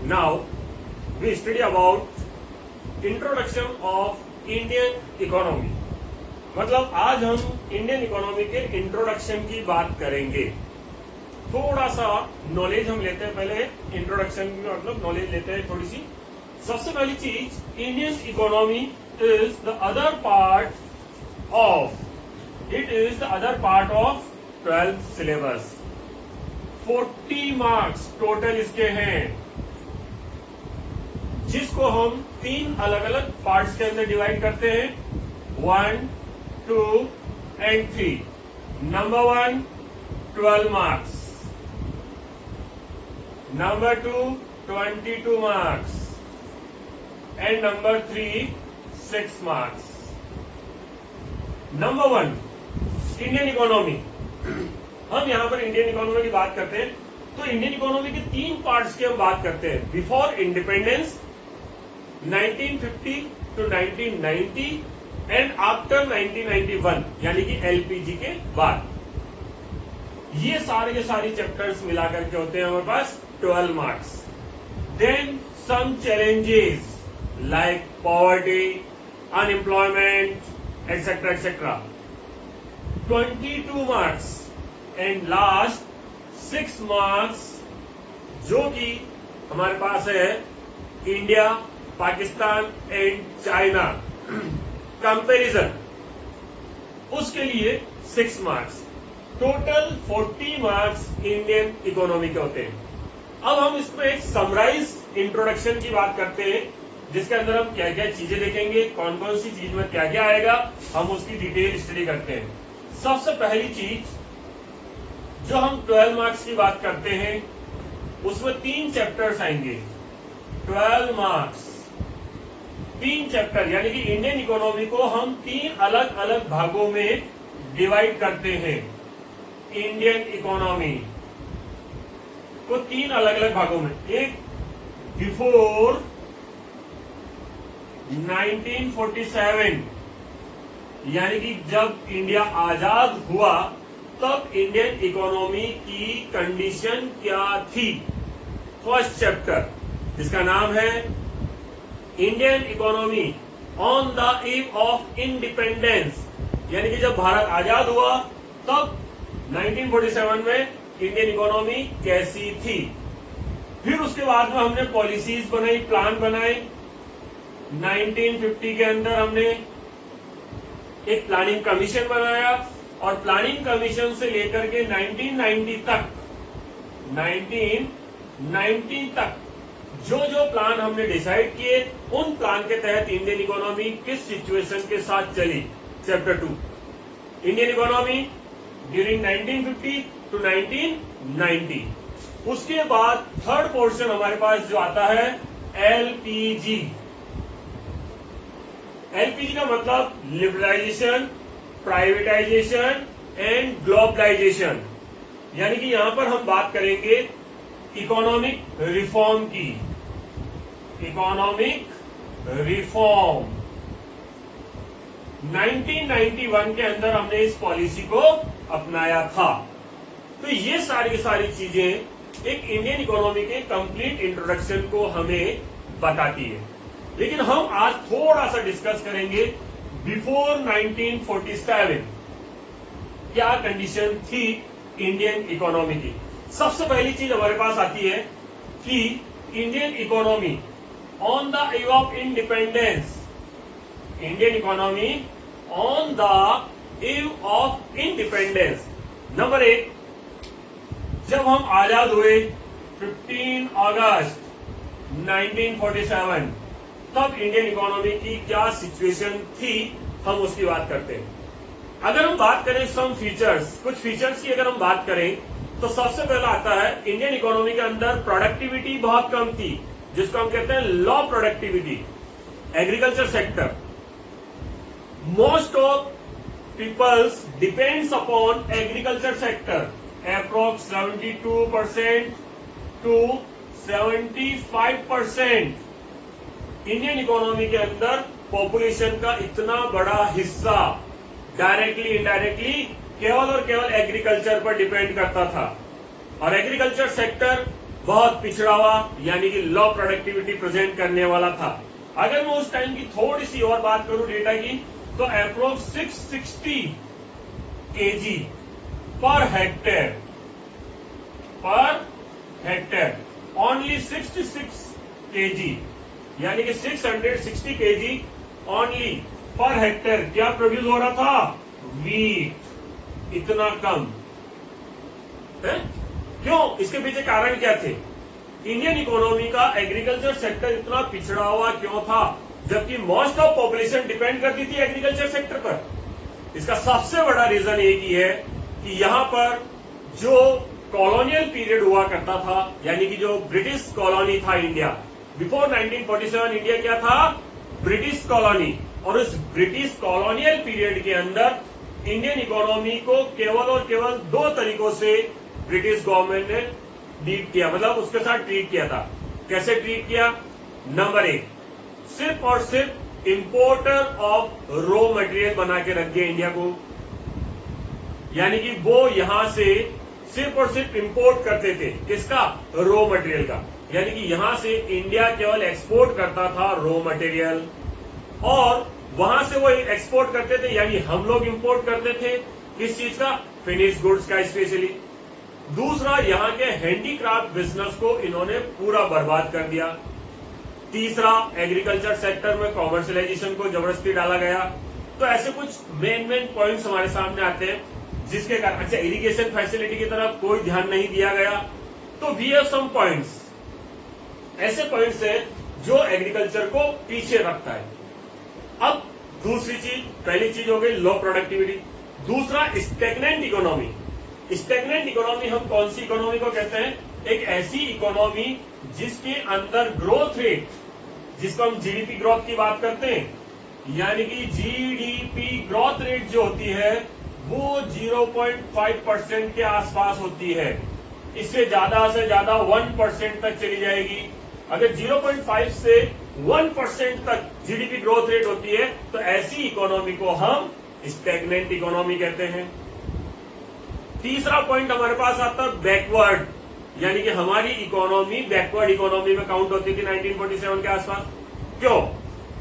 Now we study about introduction of Indian economy. मतलब आज हम इंडियन इकोनॉमी के इंट्रोडक्शन की बात करेंगे. थोड़ा सा नॉलेज हम लेते हैं. पहले इंट्रोडक्शन में मतलब नॉलेज लेते हैं थोड़ी सी. सबसे पहली चीज, Indian economy is the other part of 12th syllabus. 40 marks total इसके हैं, जिसको हम 3 अलग अलग पार्ट्स के अंदर डिवाइड करते हैं. 1, 2 and 3. Number 1, 12 marks. Number 2, 22 marks. And number 3, 6 marks. Number 1, Indian economy. हम यहां पर इंडियन इकोनॉमी की बात करते हैं तो इंडियन इकोनॉमी के 3 पार्ट्स की हम बात करते हैं. Before independence 1950 to 1990 and after 1991 यानी कि एलपीजी के बाद. ये सारे के सारी चैप्टर्स मिलाकर के होते हैं हमारे पास 12 marks. Then some challenges like poverty, unemployment etcetera etcetera, 22 marks. And last 6 marks जो कि हमारे पास है India, Pakistan and China comparison, उसके लिए 6 marks. Total 40 marks Indian economy के होते हैं. अब हम इसमें एक समराइज इंट्रोडक्शन की बात करते हैं, जिसके अंदर हम क्या क्या चीजें देखेंगे, कौन कौन सी चीज में क्या क्या आएगा, हम उसकी डिटेल स्टडी करते हैं. सबसे पहली चीज जो हम 12 मार्क्स की बात करते हैं, उसमें 3 चैप्टर्स आएंगे. 12 मार्क्स 3 चैप्टर, यानी कि इंडियन इकोनॉमी को हम 3 अलग अलग भागों में डिवाइड करते हैं. इंडियन इकोनॉमी को 3 अलग अलग भागों में. एक बिफोर 1947, यानी कि जब इंडिया आजाद हुआ तब इंडियन इकोनॉमी की कंडीशन क्या थी. फर्स्ट चैप्टर जिसका नाम है Indian economy on the eve of independence, यानी कि जब भारत आजाद हुआ तब 1947 में इंडियन इकोनॉमी कैसी थी. फिर उसके बाद में हमने पॉलिसीज बनाई, प्लान बनाए. 1950 के अंदर हमने एक प्लानिंग कमीशन बनाया और प्लानिंग कमीशन से लेकर के 1990 तक जो जो प्लान हमने डिसाइड किए, उन प्लान के तहत इंडियन इकोनॉमी किस सिचुएशन के साथ चली. Chapter 2 Indian economy during 1950 to 1990. उसके बाद थर्ड पोर्शन हमारे पास जो आता है एलपीजी. एलपीजी का मतलब लिबरलाइजेशन, प्राइवेटाइजेशन एंड ग्लोबलाइजेशन, यानी कि यहां पर हम बात करेंगे इकोनॉमिक रिफॉर्म की. इकोनॉमिक रिफॉर्म 1991 के अंदर हमने इस पॉलिसी को अपनाया था. तो ये सारी की सारी चीजें एक इंडियन इकोनॉमी के कंप्लीट इंट्रोडक्शन को हमें बताती है. लेकिन हम आज थोड़ा सा डिस्कस करेंगे बिफोर 1947 क्या कंडीशन थी इंडियन इकोनॉमी की. सबसे पहली चीज हमारे पास आती है कि Indian economy on the eve of independence. Indian economy on the eve of independence. Number 1, जब हम आजाद हुए 15 अगस्त 1947, तब इंडियन इकोनॉमी की क्या सिचुएशन थी, हम उसकी बात करते हैं. अगर हम बात करें सम फीचर्स, कुछ फीचर्स की अगर हम बात करें तो सबसे पहला आता है इंडियन इकोनॉमी के अंदर प्रोडक्टिविटी बहुत कम थी, जिसको हम कहते हैं low productivity. Agriculture sector, most of peoples depends upon agriculture sector. Approx 72% to 75% Indian economy के अंदर पॉपुलेशन का इतना बड़ा हिस्सा डायरेक्टली इनडायरेक्टली केवल और केवल एग्रीकल्चर पर डिपेंड करता था. और एग्रीकल्चर सेक्टर बहुत पिछड़ा हुआ यानी कि लो प्रोडक्टिविटी प्रेजेंट करने वाला था। अगर मैं उस टाइम की थोड़ी सी और बात करूं डेटा की, तो approx 660 KG per hectare only 66 KG यानी कि 660 केजी ओनली पर हेक्टेयर क्या प्रोड्यूस हो रहा था? वीट। इतना कम है? क्यों? इसके पीछे कारण क्या थे? इंडियन इकोनॉमी का एग्रीकल्चर सेक्टर इतना पिछड़ा हुआ क्यों था, जबकि मोस्ट ऑफ पॉपुलेशन डिपेंड करती थी एग्रीकल्चर सेक्टर पर? इसका सबसे बड़ा रीजन एक ही है कि यहां पर जो कॉलोनियल पीरियड हुआ करता था, यानी कि जो ब्रिटिश कॉलोनी था इंडिया, बिफोर 1947 इंडिया क्या था? British colony. और उस ब्रिटिश कॉलोनियल पीरियड के अंदर इंडियन इकोनॉमी को केवल और केवल दो तरीकों से ब्रिटिश गवर्नमेंट ने डील किया, मतलब उसके साथ ट्रीट किया था। कैसे ट्रीट किया? नंबर 1, सिर्फ और सिर्फ इंपोर्टर ऑफ रॉ मटेरियल बना के रख दिया इंडिया को, यानी कि वो यहां से सिर्फ और सिर्फ इंपोर्ट करते थे। किसका? रॉ मटेरियल का। यानी कि यहां से इंडिया केवल एक्सपोर्ट करता था रॉ मटेरियल, और वहां से वो एक्सपोर्ट करते थे, यानी हम लोग इंपोर्ट करते थे। किस चीज का? फिनिश गुड्स का स्पेशली। दूसरा, यहां के हैंडीक्राफ्ट बिजनेस को इन्होंने पूरा बर्बाद कर दिया। तीसरा, एग्रीकल्चर सेक्टर में कॉमर्शियलाइजेशन को जबरदस्ती डाला गया। तो ऐसे कुछ मेन पॉइंट्स हमारे सामने आते हैं, जिसके कारण अच्छा इरिगेशन फैसिलिटी की तरफ कोई ध्यान नहीं दिया गया। तो वी हैव सम पॉइंट्स, ऐसे पॉइंट्स है जो एग्रीकल्चर को पीछे रखता है। अब दूसरी चीज, पहली चीज हो गई लो प्रोडक्टिविटी, दूसरा स्टैग्नेंट इकोनॉमी। स्टैग्नेंट इकोनॉमी हम कौन सी इकोनॉमी को कहते हैं? एक ऐसी इकोनॉमी जिसके अंदर ग्रोथ रेट, जिसको हम जीडीपी ग्रोथ की बात करते हैं, यानी कि जीडीपी ग्रोथ रेट जो होती है वो 0.5% के आसपास होती है। इससे ज्यादा से ज्यादा 1% तक चली जाएगी। अगर 0.5 से 1% तक जीडीपी ग्रोथ रेट होती है, तो ऐसी इकोनॉमी को हम स्टैग्नेंट इकोनॉमी कहते हैं। तीसरा पॉइंट हमारे पास आता है बैकवर्ड, यानी कि हमारी इकोनॉमी बैकवर्ड इकोनॉमी में काउंट होती थी 1947 के आसपास। क्यों?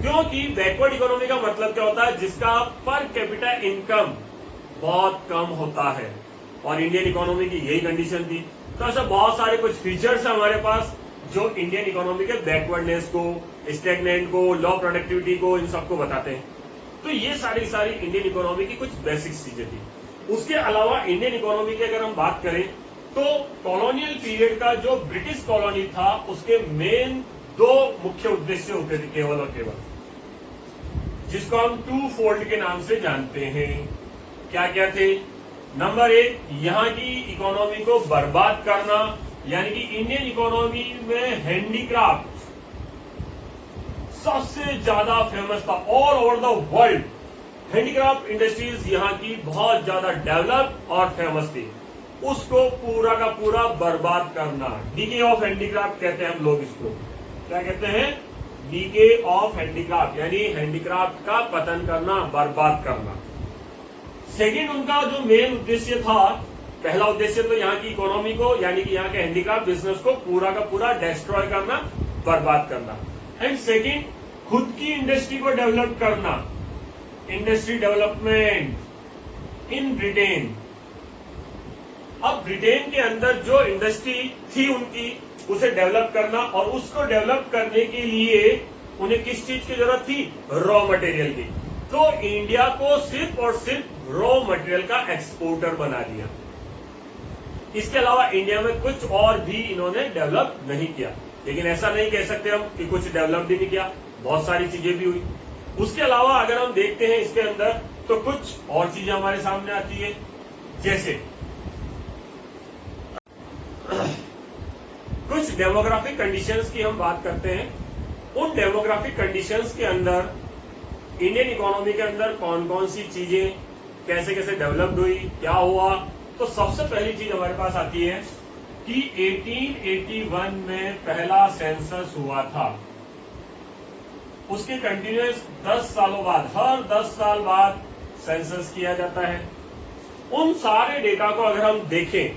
क्योंकि बैकवर्ड इकोनॉमी का मतलब क्या होता है? जिसका पर कैपिटा इनकम बहुत कम होता है, और इंडियन इकोनॉमी की यही कंडीशन थी। तो ऐसे बहुत सारे कुछ फीचर्स है हमारे पास जो इंडियन इकोनॉमी के बैकवर्डनेस को, स्टैग्नेंट को, लो प्रोडक्टिविटी को, इन सबको बताते हैं। तो ये सारी इंडियन इकोनॉमी की कुछ बेसिक चीजें थी। उसके अलावा इंडियन इकोनॉमी की अगर हम बात करें, तो कॉलोनियल पीरियड का जो ब्रिटिश कॉलोनी था, उसके मेन दो मुख्य उद्देश्य होते थे केवल और केवल, जिसको हम टू फोल्ड के नाम से जानते हैं। क्या क्या थे? नंबर 1, यहां की इकोनॉमी को बर्बाद करना, यानी कि इंडियन इकोनॉमी में हैंडीक्राफ्ट सबसे ज्यादा फेमस था all over the world. Handicraft industries यहां की बहुत ज्यादा डेवलप और फेमस थी, उसको पूरा का पूरा बर्बाद करना। डीके ऑफ हैंडीक्राफ्ट कहते हैं हम लोग इसको। क्या कहते हैं? डीके ऑफ हैंडीक्राफ्ट, यानी हैंडीक्राफ्ट का पतन करना, बर्बाद करना। सेकेंड, उनका जो मेन उद्देश्य था, पहला उद्देश्य तो यहाँ की इकोनॉमी को, यानी कि यहाँ के हैंडीक्राफ्ट बिजनेस को पूरा का पूरा डिस्ट्रॉय करना, बर्बाद करना। एंड सेकेंड, खुद की इंडस्ट्री को डेवलप करना, इंडस्ट्री डेवलपमेंट इन ब्रिटेन। अब ब्रिटेन के अंदर जो इंडस्ट्री थी उनकी, उसे डेवलप करना, और उसको डेवलप करने के लिए उन्हें किस चीज की जरूरत थी? रॉ मटेरियल की। तो इंडिया को सिर्फ और सिर्फ रॉ मटेरियल का एक्सपोर्टर बना दिया। इसके अलावा इंडिया में कुछ और भी इन्होंने डेवलप नहीं किया। लेकिन ऐसा नहीं कह सकते हम कि कुछ डेवलप भी नहीं किया, बहुत सारी चीजें भी हुई। उसके अलावा अगर हम देखते हैं इसके अंदर, तो कुछ और चीजें हमारे सामने आती है, जैसे कुछ डेमोग्राफिक कंडीशंस की हम बात करते हैं। उन डेमोग्राफिक कंडीशंस के अंदर इंडियन इकोनॉमी के अंदर कौन कौन सी चीजें कैसे कैसे डेवलप्ड हुई, क्या हुआ। तो सबसे पहली चीज हमारे पास आती है कि 1881 में पहला सेंसस हुआ था। उसके कंटिन्यूस 10 सालों बाद, हर 10 साल बाद सेंसस किया जाता है। उन सारे डेटा को अगर हम देखें,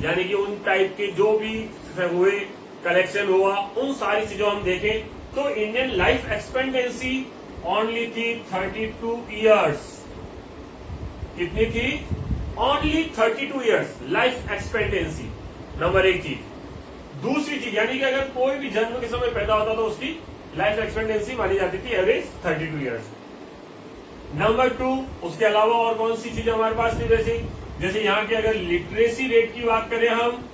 यानी कि उन टाइप के जो भी से हुए, कलेक्शन हुआ, उन सारी चीजों हम देखें तो इंडियन लाइफ एक्सपेक्टेंसी ओनली थी 32 ईयर्स। कितनी थी? Only 32 years life expectancy. Number एक चीज। दूसरी चीज यानी कि अगर कोई भी जन्म के समय पैदा होता तो उसकी लाइफ एक्सपेक्टेंसी मानी जाती थी एवरेज 32 ईयर्स। नंबर 2, उसके अलावा और कौन सी चीजें हमारे पास थी? जैसे यहां की अगर लिटरेसी रेट की बात करें हम,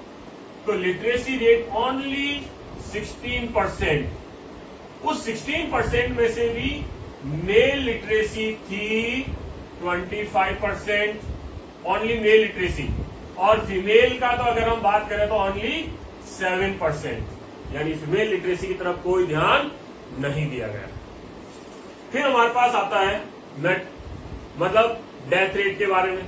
तो लिटरेसी रेट ओनली 16%। उस 16% में से भी मेल लिटरेसी थी 25%, ओनली मेल लिटरेसी। और फीमेल का तो अगर हम बात करें तो ओनली 7%, यानी फीमेल लिटरेसी की तरफ कोई ध्यान नहीं दिया गया। फिर हमारे पास आता है मतलब डेथ रेट के बारे में।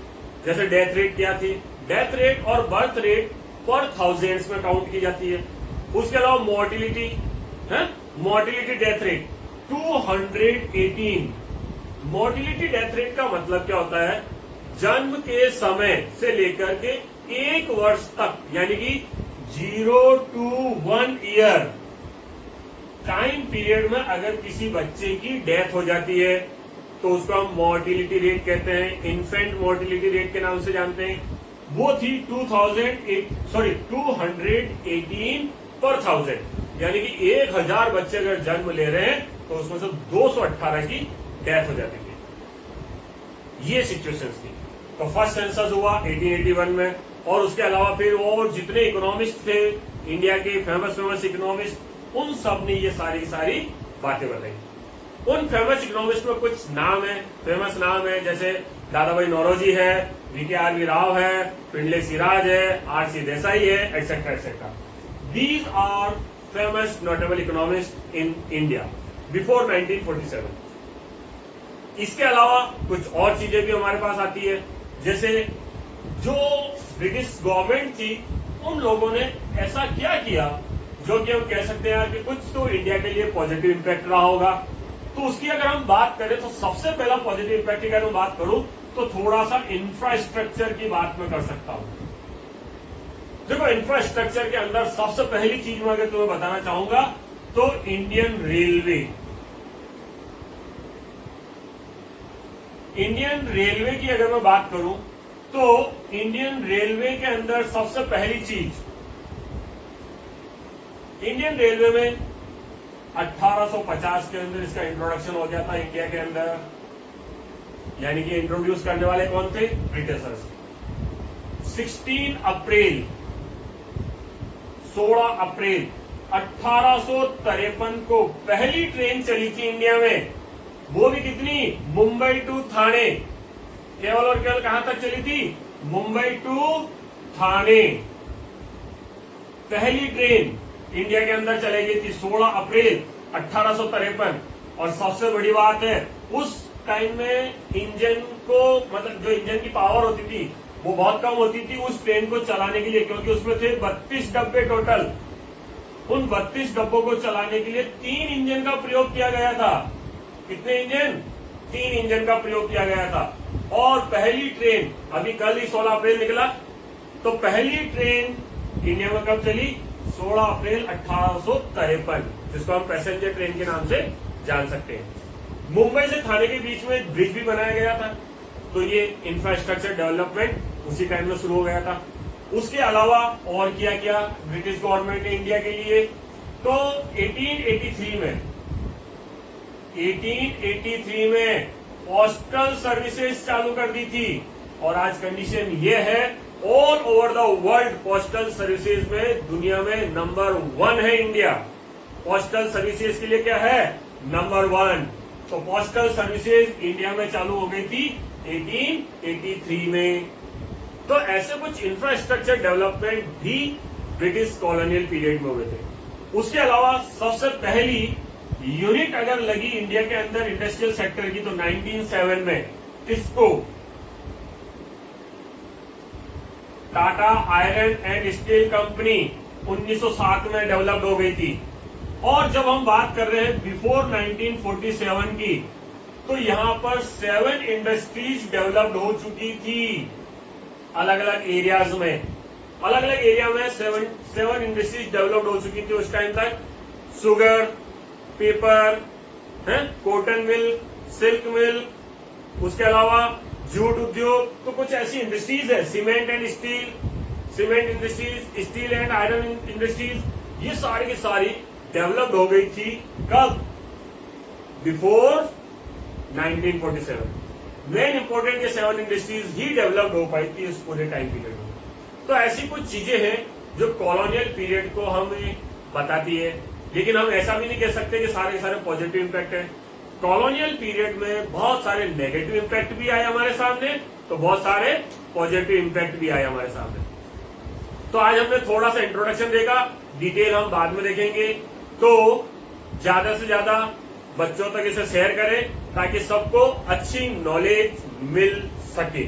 जैसे डेथ रेट क्या थी? डेथ रेट और बर्थ रेट पर थाउजेंड्स में काउंट की जाती है। उसके अलावा मोर्टिलिटी है, mortality death rate 218। Mortality death rate का मतलब क्या होता है? जन्म के समय से लेकर के 1 वर्ष तक, यानी कि 0 to 1 ईयर टाइम पीरियड में अगर किसी बच्चे की डेथ हो जाती है तो उसको हम मोर्टिलिटी रेट कहते हैं, इन्फेंट मोर्टिलिटी रेट के नाम से जानते हैं। वो थी 218 पर थाउजेंड, यानी कि 1000 बच्चे अगर जन्म ले रहे हैं तो उसमें से 218 की डेथ हो जाती थी। ये सिचुएशंस थी। तो फर्स्ट सेंसस हुआ 1881 में, और उसके अलावा फिर और जितने इकोनॉमिस्ट थे इंडिया के फेमस इकोनॉमिस्ट, उन सब ने ये सारी बातें बताई। उन फेमस इकोनॉमिस्ट में कुछ नाम है, फेमस नाम है, जैसे दादाभाई नौरोजी है, वी.के.आर.वी. राव है, पिंडले सिराज है, आर.सी. देसाई है, etcetera etcetera. These are famous notable economist in India before 1947। इसके अलावा कुछ और चीजें भी हमारे पास आती है, जैसे जो ब्रिटिश गवर्नमेंट थी उन लोगों ने ऐसा क्या किया जो कि हम कह सकते हैं कि कुछ तो इंडिया के लिए पॉजिटिव इंपैक्ट रहा होगा। तो उसकी अगर हम बात करें तो सबसे पहला पॉजिटिव इंपैक्ट की अगर मैं बात करूं तो थोड़ा सा इंफ्रास्ट्रक्चर की बात मैं कर सकता हूं। देखो, इंफ्रास्ट्रक्चर के अंदर सबसे पहली चीज मैं अगर तुम्हें बताना चाहूंगा तो इंडियन रेलवे। इंडियन रेलवे की अगर मैं बात करूं तो इंडियन रेलवे के अंदर सबसे पहली चीज, इंडियन रेलवे में 1850 के अंदर इसका इंट्रोडक्शन हो गया था इंडिया के अंदर, यानी कि इंट्रोड्यूस करने वाले कौन थे? ब्रिटिशर्स। 16 अप्रैल 1853 को पहली ट्रेन चली थी इंडिया में। वो भी कितनी? मुंबई टू थाने। केवल और केवल कहां तक चली थी? मुंबई टू थाने। पहली ट्रेन इंडिया के अंदर चली गई थी 16 अप्रैल 1853। और सबसे बड़ी बात है, उस टाइम में इंजन को, मतलब जो इंजन की पावर होती थी वो बहुत कम होती थी उस ट्रेन को चलाने के लिए, क्योंकि उसमें थे 32 डब्बे टोटल। उन 32 डब्बों को चलाने के लिए 3 इंजन का प्रयोग किया गया था। कितने इंजन? 3 इंजन का प्रयोग किया गया था। और पहली ट्रेन अभी कल ही 16 अप्रैल निकला, तो पहली ट्रेन इंडिया में कब चली? 16 अप्रैल 1853, जिसको हम पैसेंजर ट्रेन के नाम से जान सकते हैं। मुंबई से थाने के बीच में ब्रिज भी बनाया गया था, तो ये इंफ्रास्ट्रक्चर डेवलपमेंट उसी टाइम में शुरू हो गया था। उसके अलावा और क्या किया ब्रिटिश गवर्नमेंट ने इंडिया के लिए? तो 1883 में पोस्टल सर्विसेज चालू कर दी थी। और आज कंडीशन ये है, all over the world postal services में दुनिया में नंबर 1 है इंडिया। पोस्टल सर्विसेज के लिए क्या है? नंबर 1। तो पोस्टल सर्विसेज इंडिया में चालू हो गई थी 1883 में। तो ऐसे कुछ इंफ्रास्ट्रक्चर डेवलपमेंट भी ब्रिटिश कॉलोनियल पीरियड में हुए थे। उसके अलावा सबसे पहली यूनिट अगर लगी इंडिया के अंदर इंडस्ट्रियल सेक्टर की तो 1907 में TISCO, Tata iron and steel company 1907 में डेवलप्ड हो गई थी। और जब हम बात कर रहे हैं बिफोर 1947 की, तो यहां पर 7 इंडस्ट्रीज डेवलप्ड हो चुकी थी अलग अलग एरियाज में। अलग अलग एरिया में सेवन इंडस्ट्रीज डेवलप्ड हो चुकी थी उस टाइम तक। Sugar, paper, cotton mill, silk mill, उसके अलावा जूट उद्योग, तो कुछ ऐसी इंडस्ट्रीज है, cement industries, steel and iron industries, ये सारी की सारी डेवलप्ड हो गई थी। कब? बिफोर 1947। मेन इंपॉर्टेंट ये 7 इंडस्ट्रीज ही डेवलप्ड हो पाई थी इस पूरे टाइम पीरियड में। तो ऐसी कुछ चीजें हैं जो कॉलोनियल पीरियड को हमें बताती है, लेकिन हम ऐसा भी नहीं कह सकते कि सारे सारे पॉजिटिव इंपैक्ट है। कॉलोनियल पीरियड में बहुत सारे नेगेटिव इंपैक्ट भी आए हमारे सामने, तो बहुत सारे पॉजिटिव इंपैक्ट भी आए हमारे सामने। तो आज हमने थोड़ा सा इंट्रोडक्शन देखा, डिटेल हम बाद में देखेंगे। तो ज्यादा से ज्यादा बच्चों तक इसे शेयर करें ताकि सबको अच्छी नॉलेज मिल सके।